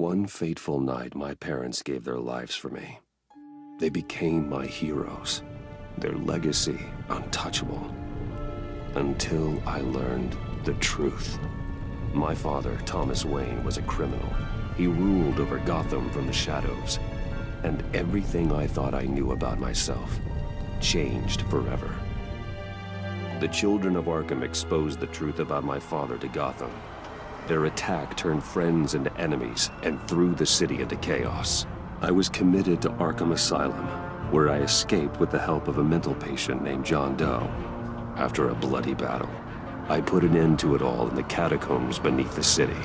one fateful night, my parents gave their lives for me. They became my heroes, their legacy untouchable. Until I learned the truth. My father, Thomas Wayne, was a criminal. He ruled over Gotham from the shadows. And everything I thought I knew about myself changed forever. The children of Arkham exposed the truth about my father to Gotham. Their attack turned friends into enemies and threw the city into chaos. I was committed to Arkham Asylum, where I escaped with the help of a mental patient named John Doe. After a bloody battle, I put an end to it all in the catacombs beneath the city.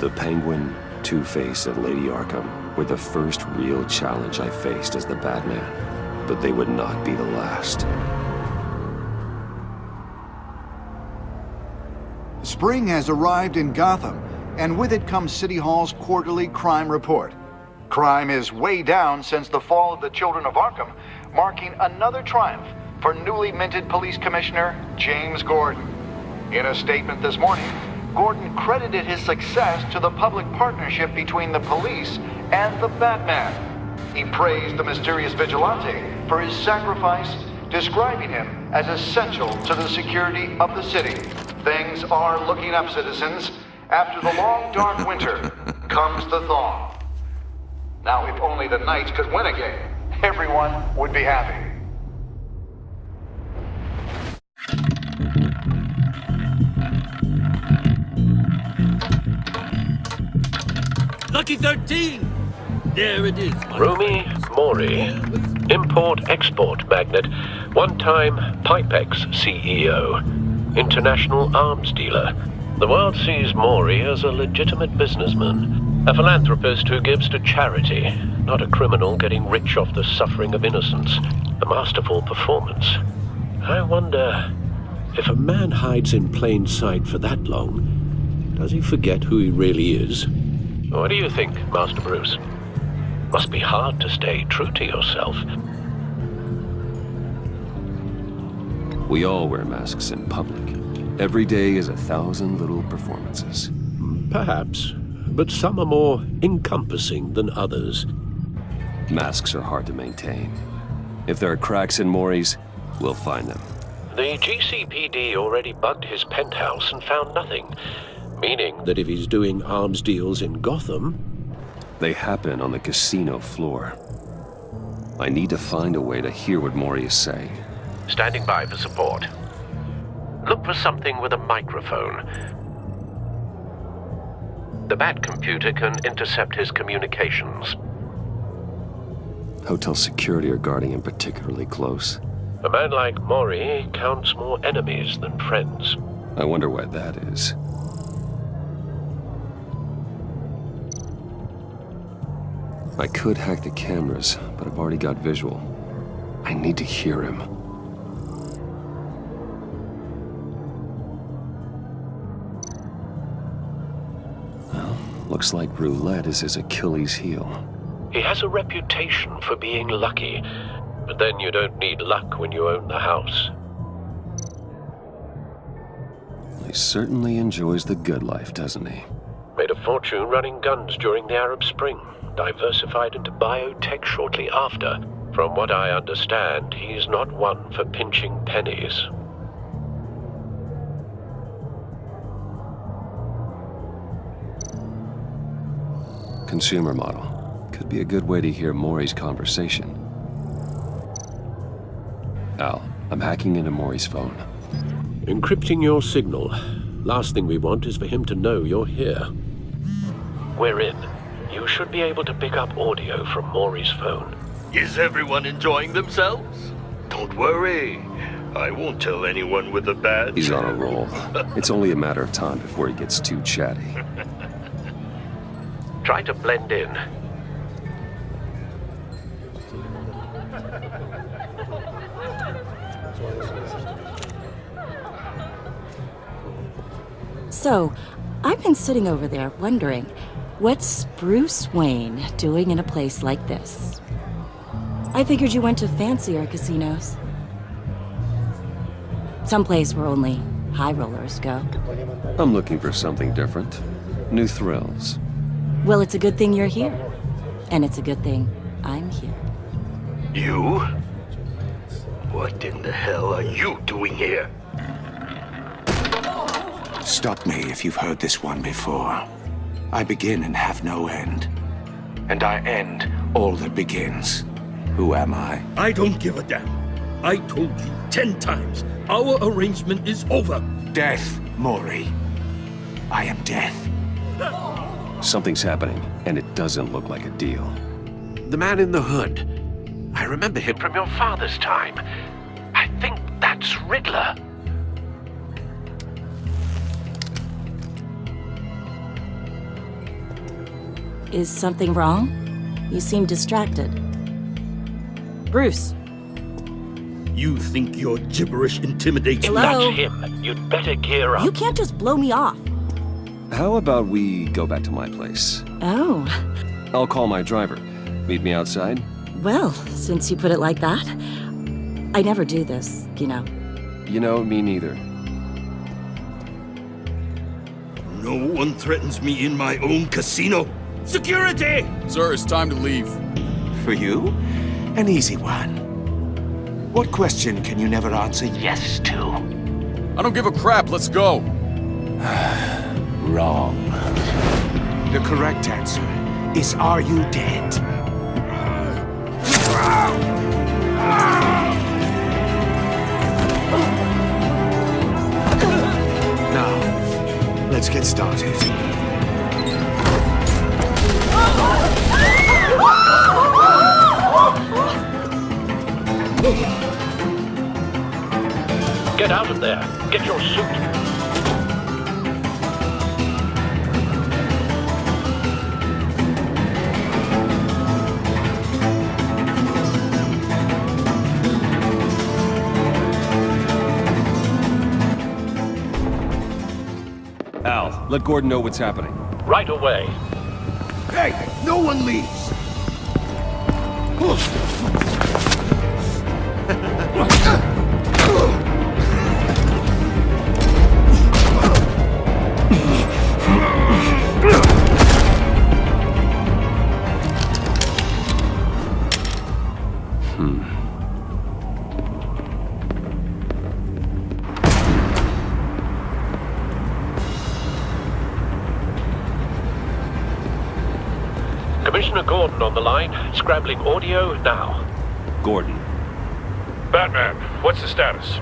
The Penguin, Two-Face, and Lady Arkham were the first real challenge I faced as the Batman, but they would not be the last. Spring has arrived in Gotham, and with it comes City Hall's quarterly crime report. Crime is way down since the fall of the Children of Arkham, marking another triumph for newly minted Police Commissioner James Gordon. In a statement this morning, Gordon credited his success to the public partnership between the police and the Batman. He praised the mysterious vigilante for his sacrifice, describing him as essential to the security of the city. Things are looking up, citizens. After the long, dark winter comes the thaw. Now, if only the Knights could win again, everyone would be happy. Lucky 13! There it is. Rumi Mori, import-export magnate, one-time Pipex CEO, international arms dealer. The world sees Mori as a legitimate businessman, a philanthropist who gives to charity, not a criminal getting rich off the suffering of innocence. A masterful performance. I wonder, if a man hides in plain sight for that long, does he forget who he really is? What do you think, Master Bruce? Must be hard to stay true to yourself. We all wear masks in public. Every day is 1,000 little performances. Perhaps, but some are more encompassing than others. Masks are hard to maintain. If there are cracks in Mori's, we'll find them. The GCPD already bugged his penthouse and found nothing. Meaning that if he's doing arms deals in Gotham... They happen on the casino floor. I need to find a way to hear what Mori is saying. Standing by for support. Look for something with a microphone. The Bat computer can intercept his communications. Hotel security are guarding him particularly close. A man like Mori counts more enemies than friends. I wonder why that is. I could hack the cameras, but I've already got visual. I need to hear him. Well, looks like roulette is his Achilles heel. He has a reputation for being lucky, but then you don't need luck when you own the house. He certainly enjoys the good life, doesn't he? Made a fortune running guns during the Arab Spring. Diversified into biotech shortly after. From what I understand, he's not one for pinching pennies. Consumer model. Could be a good way to hear Mori's conversation. Al, I'm hacking into Mori's phone. Encrypting your signal. Last thing we want is for him to know you're here. We're in. You should be able to pick up audio from Mori's phone. Is everyone enjoying themselves? Don't worry. I won't tell anyone with a badge. He's on a roll. It's only a matter of time before he gets too chatty. Try to blend in. So, I've been sitting over there wondering, what's Bruce Wayne doing in a place like this? I figured you went to fancier casinos. Someplace where only high rollers go. I'm looking for something different. New thrills. Well, it's a good thing you're here. And it's a good thing I'm here. You? What in the hell are you doing here? Stop me if you've heard this one before. I begin and have no end. And I end all that begins. Who am I? I don't give a damn. I told you 10 times. Our arrangement is over. Death, Maury. I am death. Something's happening, and it doesn't look like a deal. The man in the hood. I remember him from your father's time. I think that's Riddler. Is something wrong? You seem distracted. Bruce. You think your gibberish intimidates Hello? That's him. You'd better gear up. You can't just blow me off. How about we go back to my place? Oh. I'll call my driver. Meet me outside? Well, since you put it like that. I never do this, you know. You know, me neither. No one threatens me in my own casino. Security! Sir, it's time to leave. For you, an easy one. What question can you never answer yes to? I don't give a crap, let's go. Wrong. The correct answer is, are you dead? Now, let's get started. Get out of there. Get your suit. Al, let Gordon know what's happening. Right away. Hey, no one leaves. Commissioner Gordon on the line. Scrambling audio now. Gordon. Batman, what's the status?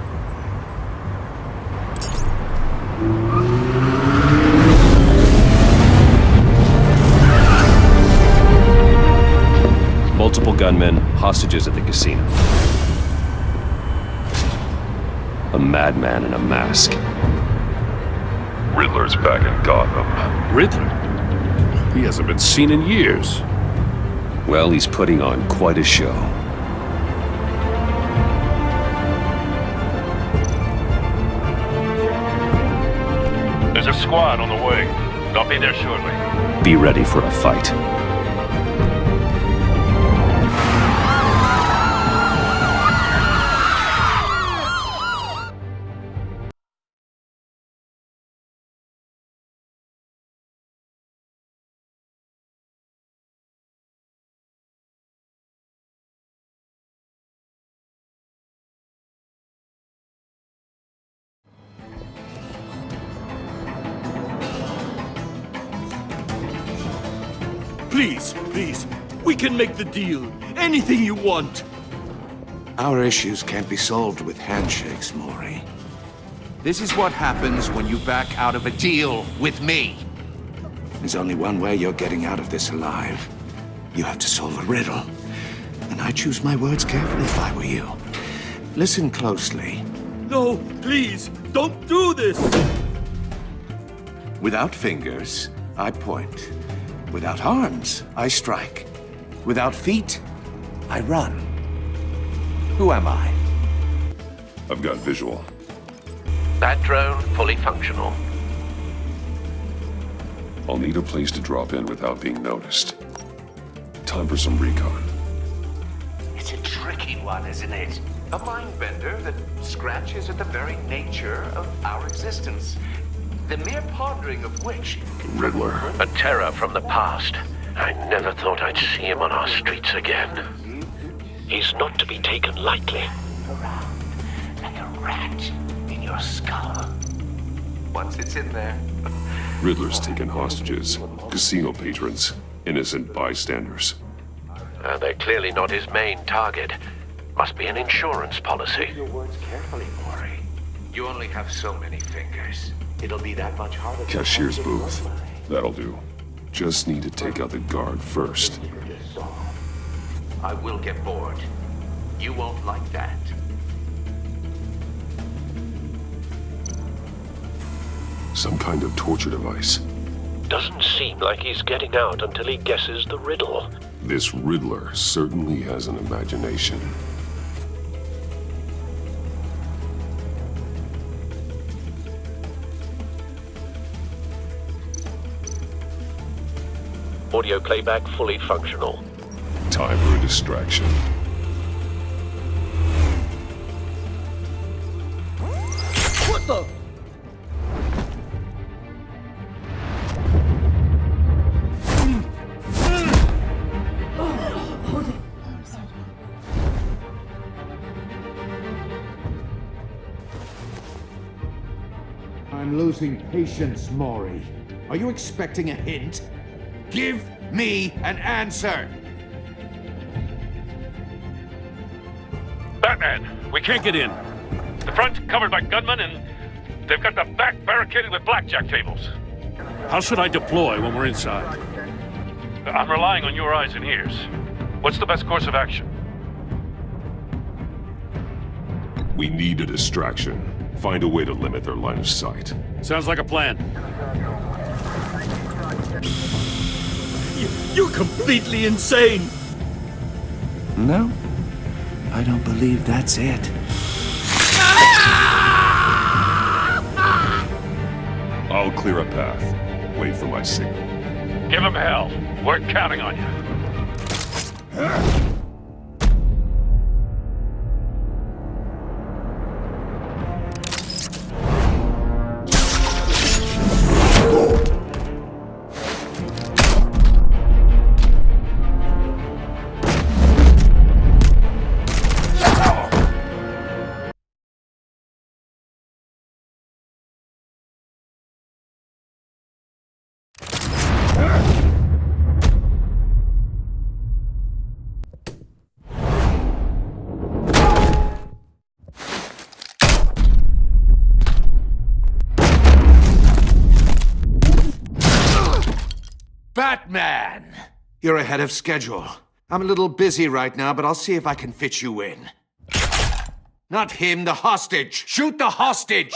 Multiple gunmen, hostages at the casino. A madman in a mask. Riddler's back in Gotham. Riddler? He hasn't been seen in years. Well, he's putting on quite a show. There's a squad on the way. I'll be there shortly. Be ready for a fight. Please, please, we can make the deal. Anything you want. Our issues can't be solved with handshakes, Maury. This is what happens when you back out of a deal with me. There's only one way you're getting out of this alive. You have to solve a riddle. And I choose my words carefully if I were you. Listen closely. No, please, don't do this. Without fingers, I point. Without arms, I strike. Without feet, I run. Who am I? I've got visual. That drone fully functional. I'll need a place to drop in without being noticed. Time for some recon. It's a tricky one, isn't it? A mind bender that scratches at the very nature of our existence. the mere pondering of which... Riddler. A terror from the past. I never thought I'd see him on our streets again. He's not to be taken lightly. Around like a rat in your skull. Once it's in there... Riddler's taken hostages, casino patrons, innocent bystanders. They're clearly not his main target. Must be an insurance policy. Your words carefully, Maury. You only have so many fingers. It'll be that much harder. Cashier's booth. That'll do. Just need to take out the guard first. I will get bored. You won't like that. Some kind of torture device. Doesn't seem like he's getting out until he guesses the riddle. This Riddler certainly has an imagination. Audio playback fully functional. Time for a distraction. What the? I'm losing patience, Maury. Are you expecting a hint? Give me an answer! Batman, we can't get in. The front's covered by gunmen, and they've got the back barricaded with blackjack tables. How should I deploy when we're inside? I'm relying on your eyes and ears. What's the best course of action? We need a distraction. Find a way to limit their line of sight. Sounds like a plan. You're completely insane! No, I don't believe that's it. I'll clear a path. Wait for my signal. Give him hell. We're counting on you. Batman! You're ahead of schedule. I'm a little busy right now, but I'll see if I can fit you in. Not him, the hostage! Shoot the hostage!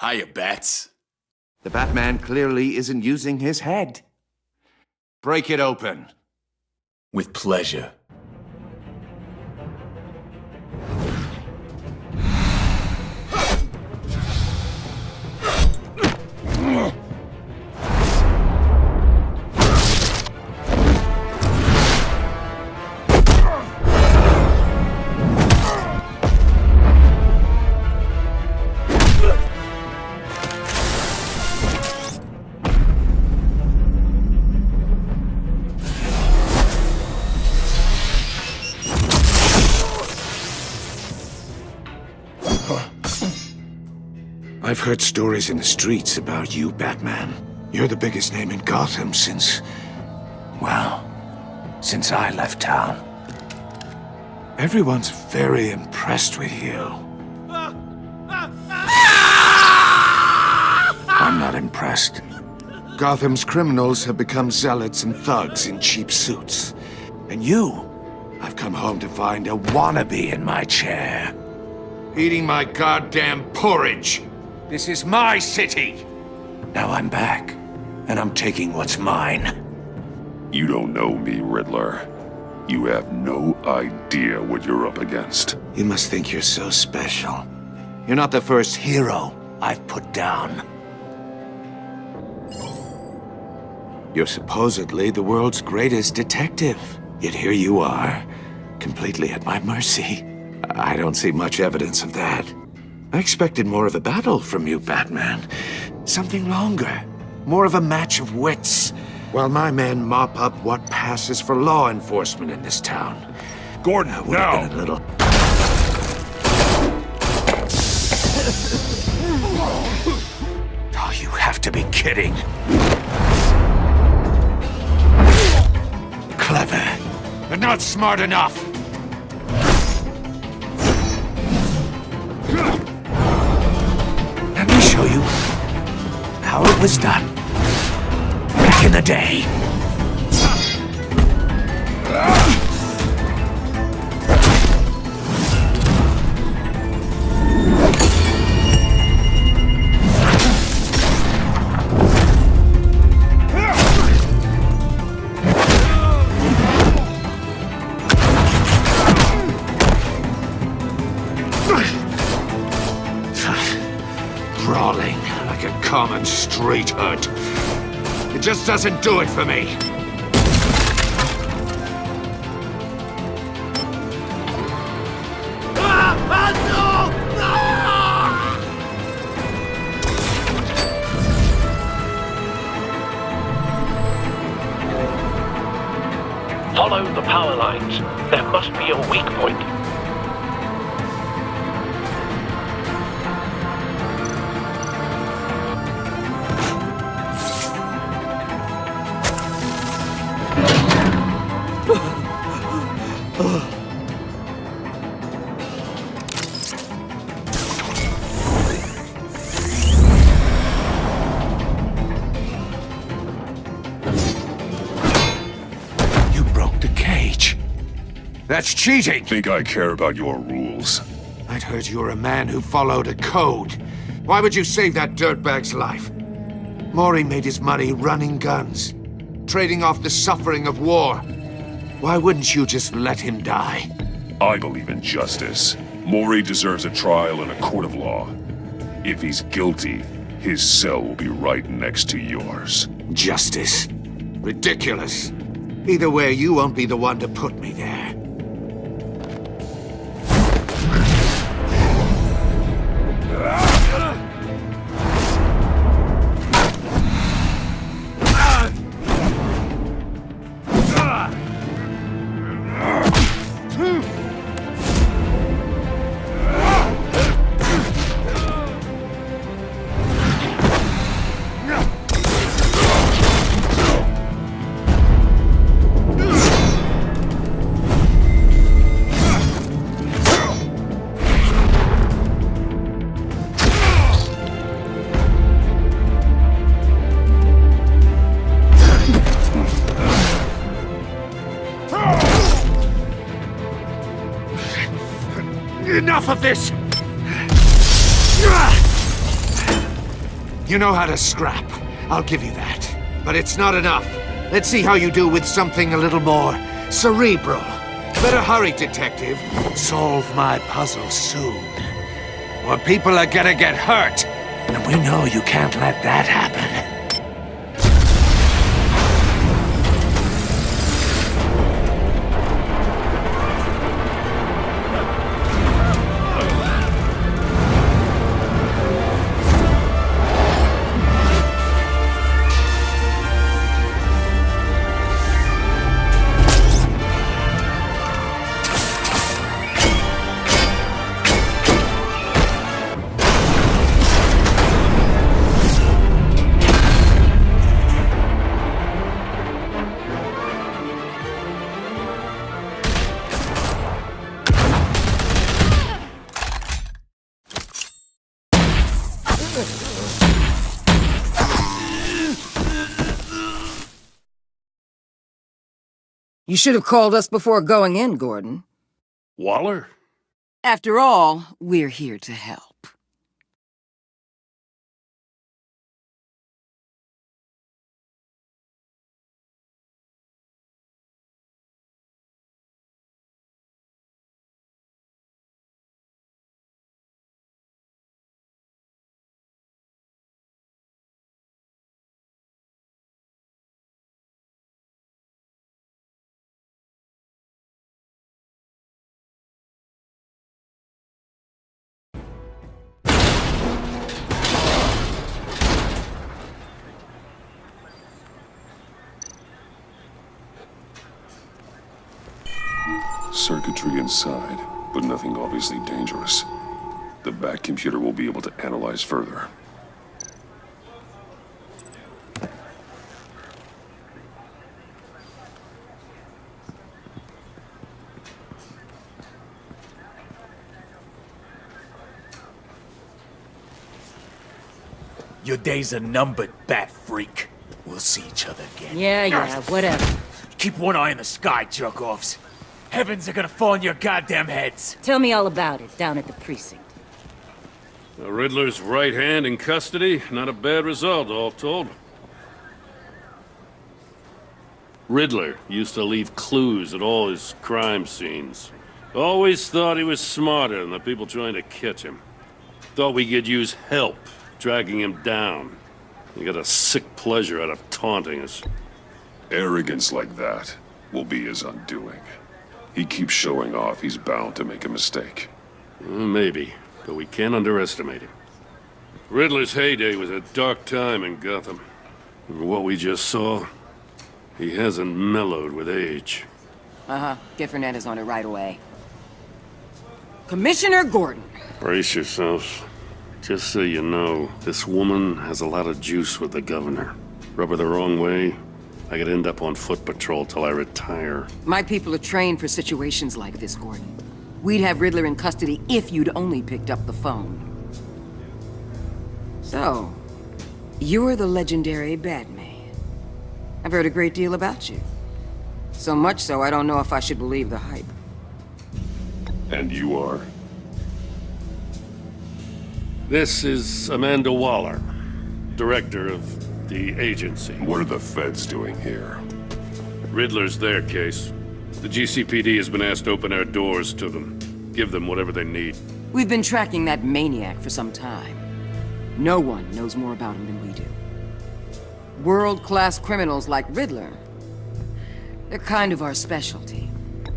Hiya, Bats. The Batman clearly isn't using his head. Break it open. With pleasure. I've heard stories in the streets about you, Batman. You're the biggest name in Gotham since... well, since I left town. Everyone's very impressed with you. I'm not impressed. Gotham's criminals have become zealots and thugs in cheap suits. And you, I've come home to find a wannabe in my chair. Eating my goddamn porridge. This is my city! Now I'm back, and I'm taking what's mine. You don't know me, Riddler. You have no idea what you're up against. You must think you're so special. You're not the first hero I've put down. You're supposedly the world's greatest detective. Yet here you are, completely at my mercy. I don't see much evidence of that. I expected more of a battle from you, Batman. Something longer. More of a match of wits. While my men mop up what passes for law enforcement in this town. Gordon, Would have been a little... Oh, you have to be kidding. Clever, but not smart enough. Let me show you how it was done back in the day. Brawling like a common street hood. It just doesn't do it for me. Follow the power lines. There must be a weak point. You broke the cage. That's cheating! Think I care about your rules? I'd heard you were a man who followed a code. Why would you save that dirtbag's life? Maury made his money running guns, trading off the suffering of war. Why wouldn't you just let him die? I believe in justice. Maury deserves a trial in a court of law. If he's guilty, his cell will be right next to yours. Justice? Ridiculous. Either way, you won't be the one to put me there. Enough of this! You know how to scrap. I'll give you that. But it's not enough. Let's see how you do with something a little more cerebral. Better hurry, detective. Solve my puzzle soon. Or people are gonna get hurt. And we know you can't let that happen. You should have called us before going in, Gordon. Waller? After all, we're here to help. Circuitry inside, but nothing obviously dangerous. The back computer will be able to analyze further. Your days are numbered, bat freak. We'll see each other again. Yeah, whatever. Keep one eye in the sky, jerk-offs. Heavens are gonna fall on your goddamn heads. Tell me all about it down at the precinct. The Riddler's right hand in custody. Not a bad result, all told. Riddler used to leave clues at all his crime scenes. Always thought he was smarter than the people trying to catch him. Thought we could use help dragging him down. He got a sick pleasure out of taunting us. Arrogance like that will be his undoing. He keeps showing off, he's bound to make a mistake. Maybe, but we can't underestimate him. Riddler's heyday was a dark time in Gotham. And what we just saw, he hasn't mellowed with age. Uh-huh. Get Fernandez on it right away. Commissioner Gordon. Brace yourselves. Just so you know, this woman has a lot of juice with the governor. Rub her the wrong way, I could end up on foot patrol till I retire. My people are trained for situations like this, Gordon. We'd have Riddler in custody if you'd only picked up the phone. So, you're the legendary Batman. I've heard a great deal about you. So much so, I don't know if I should believe the hype. And you are? This is Amanda Waller, director of the agency. What are the feds doing here? Riddler's their case. The GCPD has been asked to open our doors to them. Give them whatever they need. We've been tracking that maniac for some time. No one knows more about him than we do. World-class criminals like Riddler, they're kind of our specialty.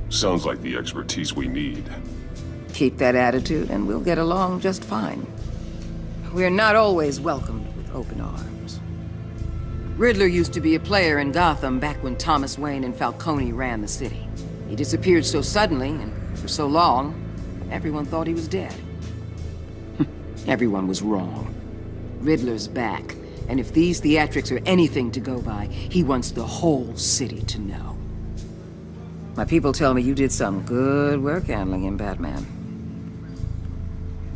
Sounds like the expertise we need. Keep that attitude and we'll get along just fine. We're not always welcomed with open arms. Riddler used to be a player in Gotham back when Thomas Wayne and Falcone ran the city. He disappeared so suddenly and for so long, everyone thought he was dead. Everyone was wrong. Riddler's back, and if these theatrics are anything to go by, he wants the whole city to know. My people tell me you did some good work handling him, Batman.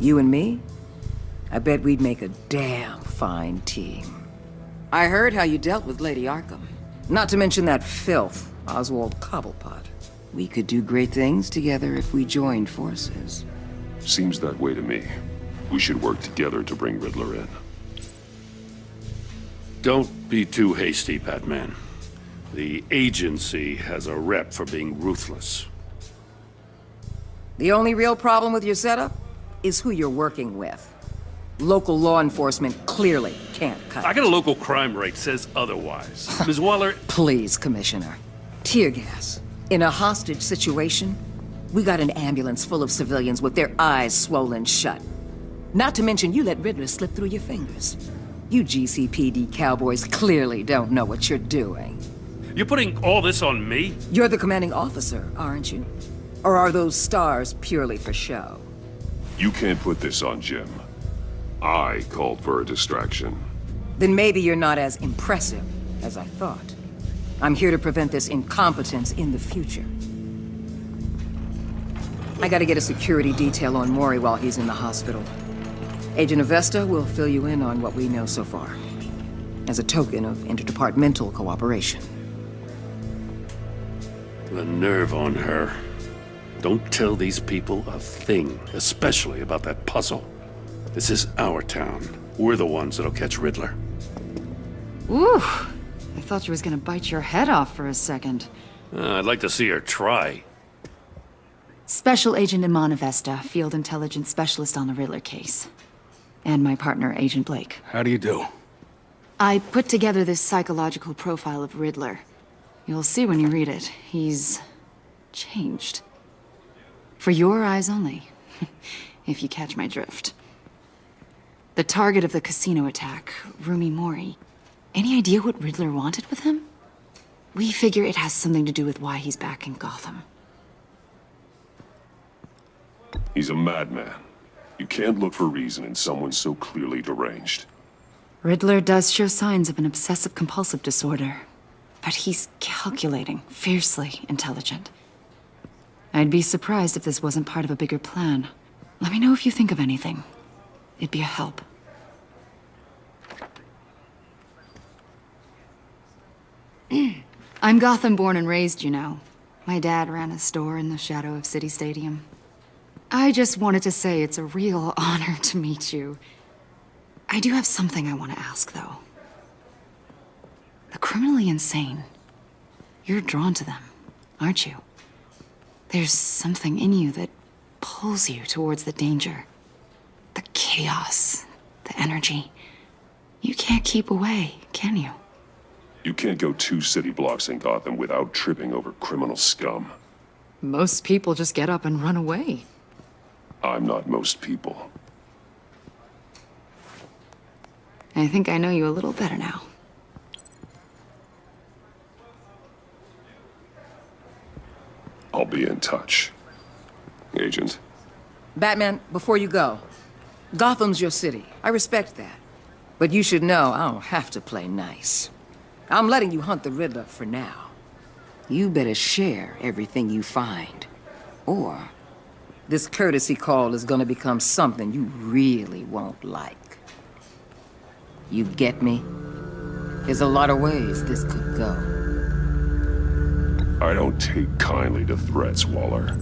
You and me? I bet we'd make a damn fine team. I heard how you dealt with Lady Arkham. Not to mention that filth, Oswald Cobblepot. We could do great things together if we joined forces. Seems that way to me. We should work together to bring Riddler in. Don't be too hasty, Batman. The agency has a rep for being ruthless. The only real problem with your setup is who you're working with. Local law enforcement clearly can't cut I got a local crime rate says otherwise. Ms. Waller... Please, Commissioner. Tear gas. In a hostage situation, we got an ambulance full of civilians with their eyes swollen shut. Not to mention you let Riddler slip through your fingers. You GCPD cowboys clearly don't know what you're doing. You're putting all this on me? You're the commanding officer, aren't you? Or are those stars purely for show? You can't put this on Jim. I called for a distraction. Then maybe you're not as impressive as I thought. I'm here to prevent this incompetence in the future. I gotta get a security detail on Maury while he's in the hospital. Agent Avesta will fill you in on what we know so far, as a token of interdepartmental cooperation. The nerve on her. Don't tell these people a thing, especially about that puzzle. This is our town. We're the ones that'll catch Riddler. Ooh, I thought you was gonna bite your head off for a second. I'd like to see her try. Special Agent Iman Avesta, Field Intelligence Specialist on the Riddler case. And my partner, Agent Blake. How do you do? I put together this psychological profile of Riddler. You'll see when you read it. He's changed. For your eyes only, if you catch my drift. The target of the casino attack, Rumi Mori. Any idea what Riddler wanted with him? We figure it has something to do with why he's back in Gotham. He's a madman. You can't look for reason in someone so clearly deranged. Riddler does show signs of an obsessive-compulsive disorder, but he's calculating, fiercely intelligent. I'd be surprised if this wasn't part of a bigger plan. Let me know if you think of anything. It'd be a help. I'm Gotham born and raised, you know. My dad ran a store in the shadow of City Stadium. I just wanted to say it's a real honor to meet you. I do have something I want to ask, though. The criminally insane. You're drawn to them, aren't you? There's something in you that pulls you towards the danger. The chaos, the energy. You can't keep away, can you? You can't go 2 city blocks in Gotham without tripping over criminal scum. Most people just get up and run away. I'm not most people. I think I know you a little better now. I'll be in touch. Agent. Batman, before you go, Gotham's your city. I respect that. But you should know I don't have to play nice. I'm letting you hunt the Riddler for now. You better share everything you find. Or this courtesy call is gonna become something you really won't like. You get me? There's a lot of ways this could go. I don't take kindly to threats, Waller.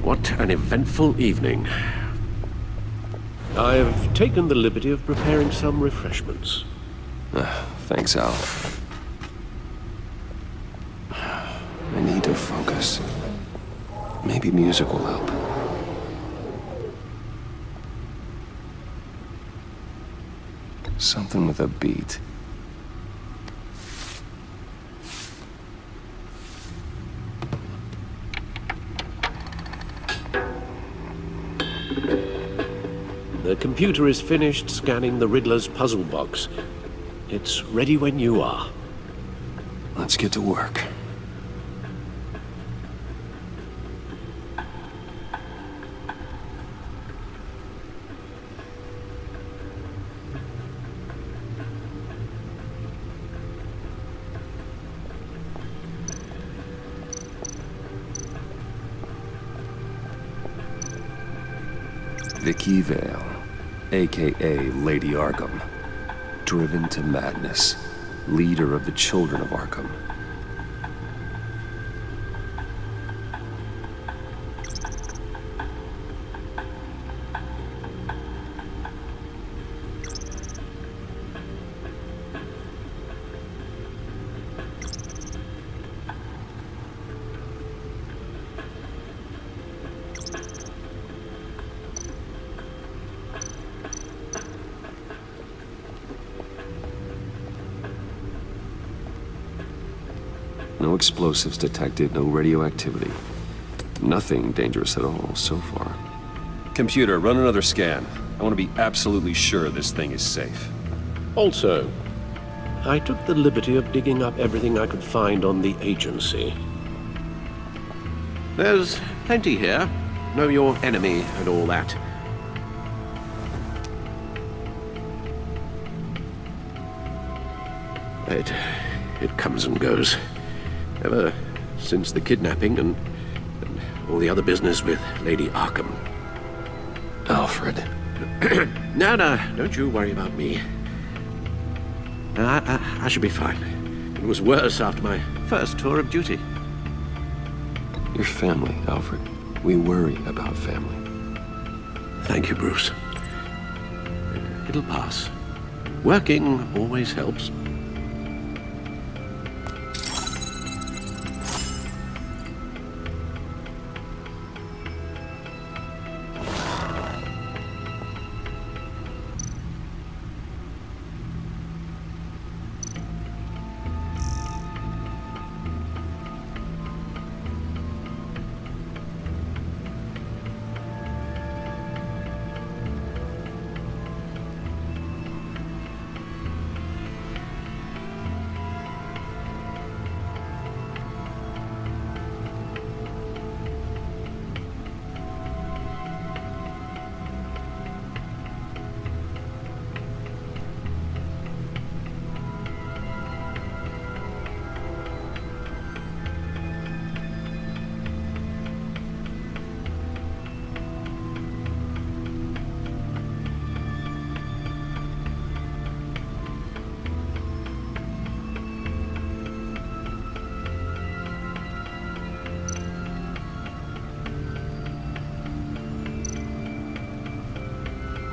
What an eventful evening. I've taken the liberty of preparing some refreshments. Thanks, Al. I need to focus. Maybe music will help. Something with a beat. The computer is finished scanning the Riddler's puzzle box. It's ready when you are. Let's get to work. Vicky Vale, a.k.a. Lady Arkham. Driven to madness. Leader of the Children of Arkham. No explosives detected, no radioactivity. Nothing dangerous at all so far. Computer, run another scan. I want to be absolutely sure this thing is safe. Also, I took the liberty of digging up everything I could find on the agency. There's plenty here. Know your enemy and all that. It comes and goes. Ever since the kidnapping and all the other business with Lady Arkham. Alfred. No, don't you worry about me. I should be fine. It was worse after my first tour of duty. Your family, Alfred. We worry about family. Thank you, Bruce. It'll pass. Working always helps.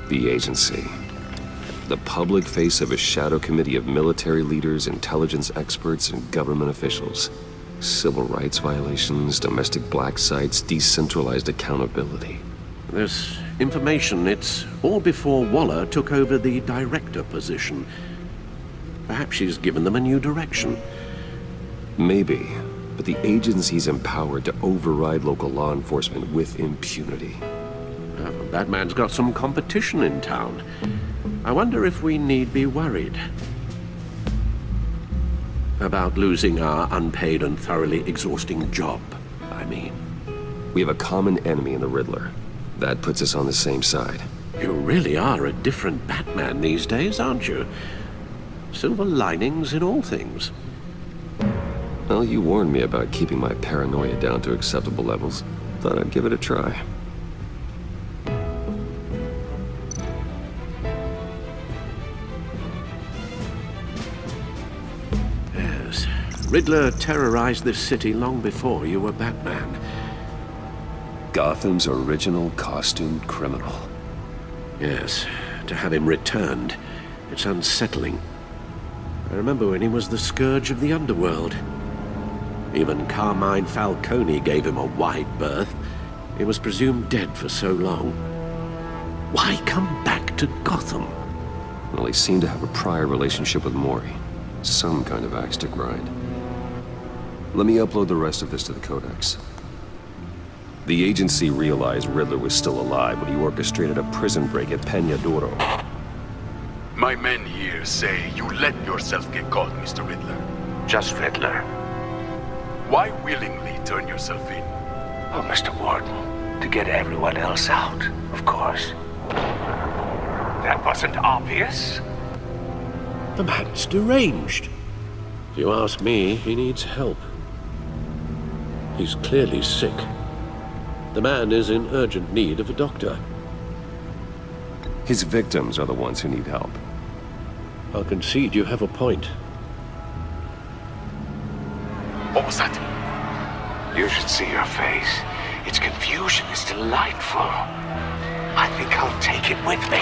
The agency. The public face of a shadow committee of military leaders, intelligence experts, and government officials. Civil rights violations, domestic black sites, decentralized accountability. This information, it's all before Waller took over the director position. Perhaps she's given them a new direction. Maybe, but the agency's empowered to override local law enforcement with impunity. That man's got some competition in town. I wonder if we need be worried about losing our unpaid and thoroughly exhausting job, I mean. We have a common enemy in the Riddler. That puts us on the same side. You really are a different Batman these days, aren't you? Silver linings in all things. Well, you warned me about keeping my paranoia down to acceptable levels. Thought I'd give it a try. Riddler terrorized this city long before you were Batman. Gotham's original costumed criminal. Yes, to have him returned, it's unsettling. I remember when he was the scourge of the underworld. Even Carmine Falcone gave him a wide berth. He was presumed dead for so long. Why come back to Gotham? Well, he seemed to have a prior relationship with Mori. Some kind of axe to grind. Let me upload the rest of this to the Codex. The agency realized Riddler was still alive when he orchestrated a prison break at Peña Duro. My men here say you let yourself get caught, Mr. Riddler. Just Riddler. Why willingly turn yourself in? Oh, Mr. Warden, to get everyone else out, of course. That wasn't obvious. The man's deranged. If you ask me, he needs help. He's clearly sick. The man is in urgent need of a doctor. His victims are the ones who need help. I'll concede you have a point. What was that? You should see your face. Its confusion is delightful. I think I'll take it with me.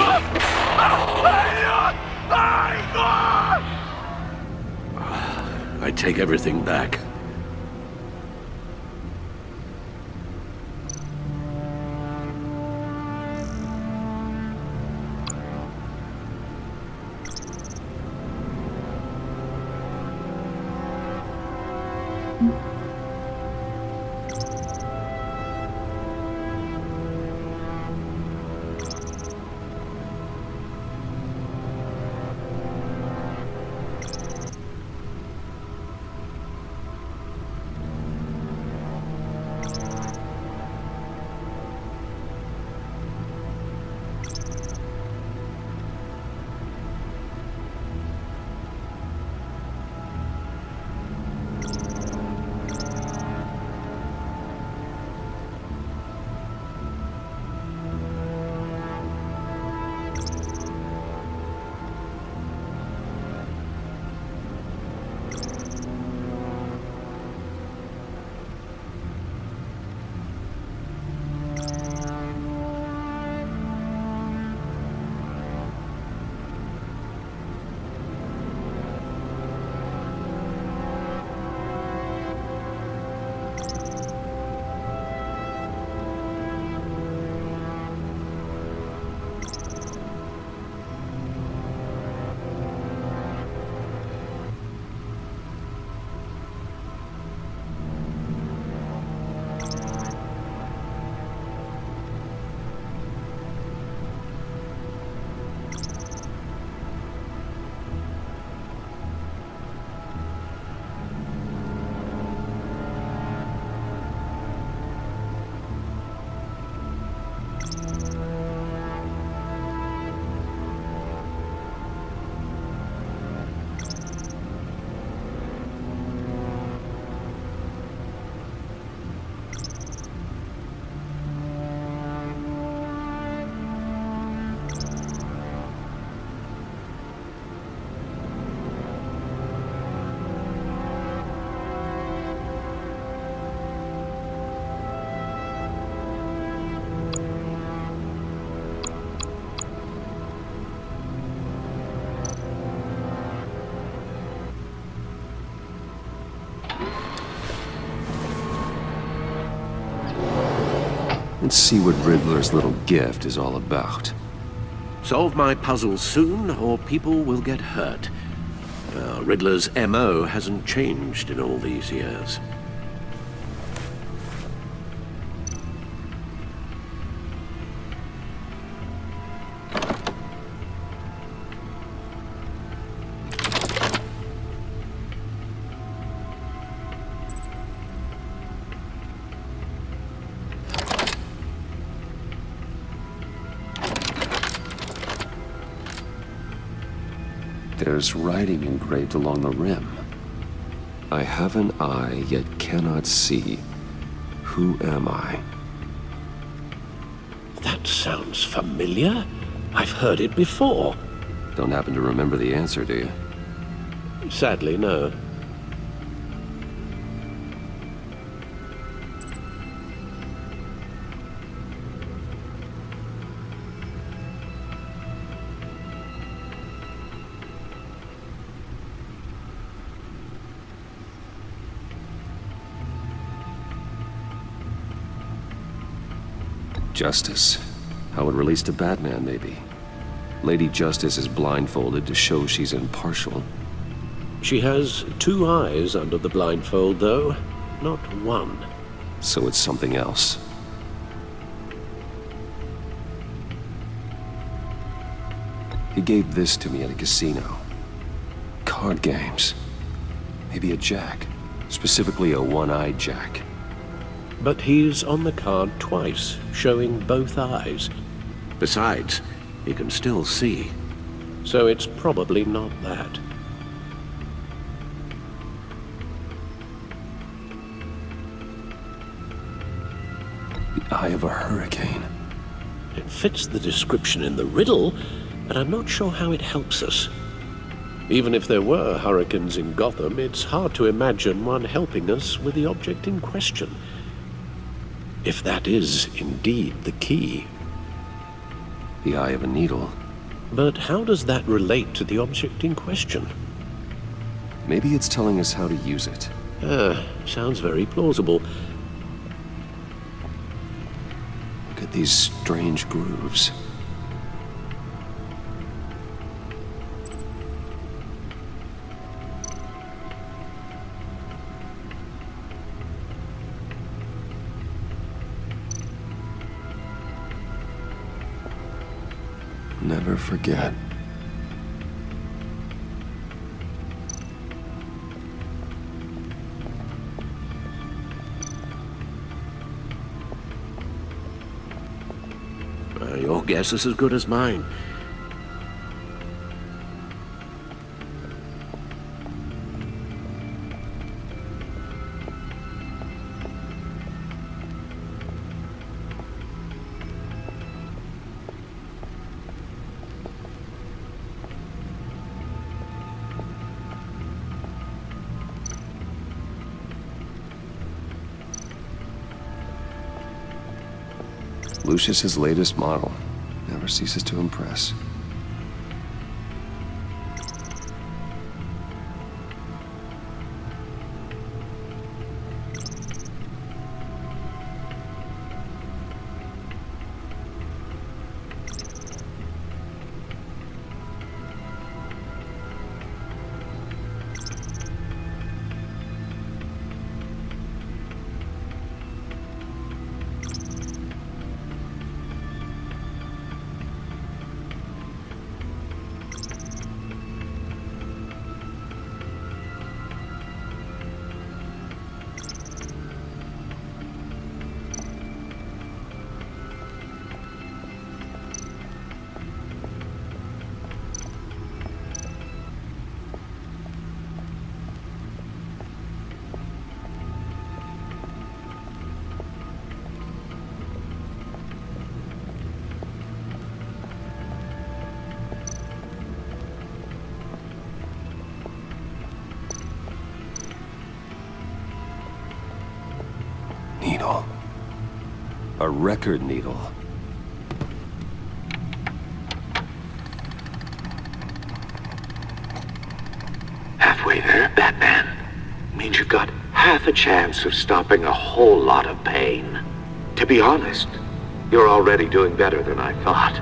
I take everything back. Let's see what Riddler's little gift is all about. Solve my puzzle soon, or people will get hurt. Riddler's MO hasn't changed in all these years. There's writing engraved along the rim. I have an eye, yet cannot see. Who am I? That sounds familiar. I've heard it before. Don't happen to remember the answer, do you? Sadly, no. Justice. How it relates to Batman, maybe. Lady Justice is blindfolded to show she's impartial. She has two eyes under the blindfold, though, not one. So it's something else. He gave this to me at a casino. Card games. Maybe a jack. Specifically a one-eyed jack. But he's on the card twice, showing both eyes. Besides, he can still see. So it's probably not that. The eye of a hurricane. It fits the description in the riddle, but I'm not sure how it helps us. Even if there were hurricanes in Gotham, it's hard to imagine one helping us with the object in question. If that is indeed the key. The eye of a needle. But how does that relate to the object in question? Maybe it's telling us how to use it. Sounds very plausible. Look at these strange grooves. Never forget. Your guess is as good as mine. Lucius's latest model. Never ceases to impress. Needle. A record needle. Halfway there, Batman. Means you've got half a chance of stopping a whole lot of pain. To be honest, You're already doing better than I thought.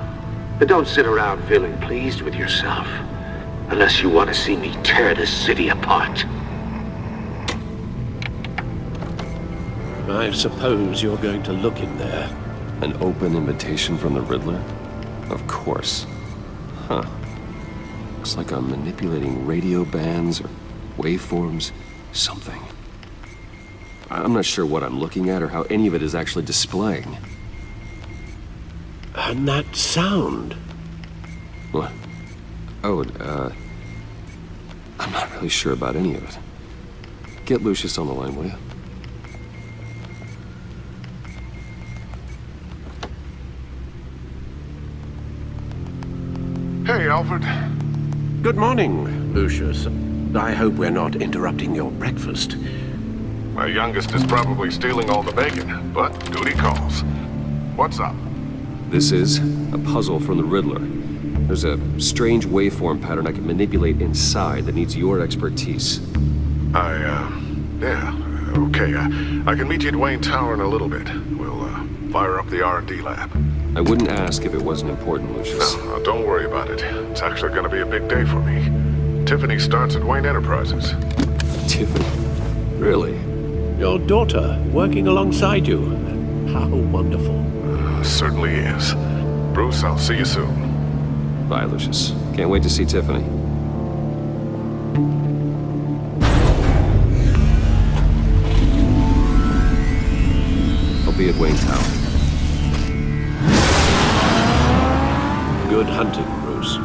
But don't sit around feeling pleased with yourself. Unless you want to see me tear this city apart. I suppose you're going to look in there. An open invitation from the Riddler? Of course. Huh. Looks like I'm manipulating radio bands or waveforms. Something. I'm not sure what I'm looking at or how any of it is actually displaying. And that sound? What? Oh, I'm not really sure about any of it. Get Lucius on the line, will you? Hey, Alfred. Good morning, Lucius. I hope we're not interrupting your breakfast. My youngest is probably stealing all the bacon, but duty calls. What's up? This is a puzzle from the Riddler. There's a strange waveform pattern I can manipulate inside that needs your expertise. Yeah, okay. I can meet you at Wayne Tower in a little bit. We'll, fire up the R&D lab. I wouldn't ask if it wasn't important, Lucius. No, don't worry about it. It's actually gonna be a big day for me. Tiffany starts at Wayne Enterprises. Tiffany? Really? Your daughter working alongside you. How wonderful. Certainly is. Bruce, I'll see you soon. Bye, Lucius. Can't wait to see Tiffany. I'll be at Wayne Tower. Good hunting, Bruce.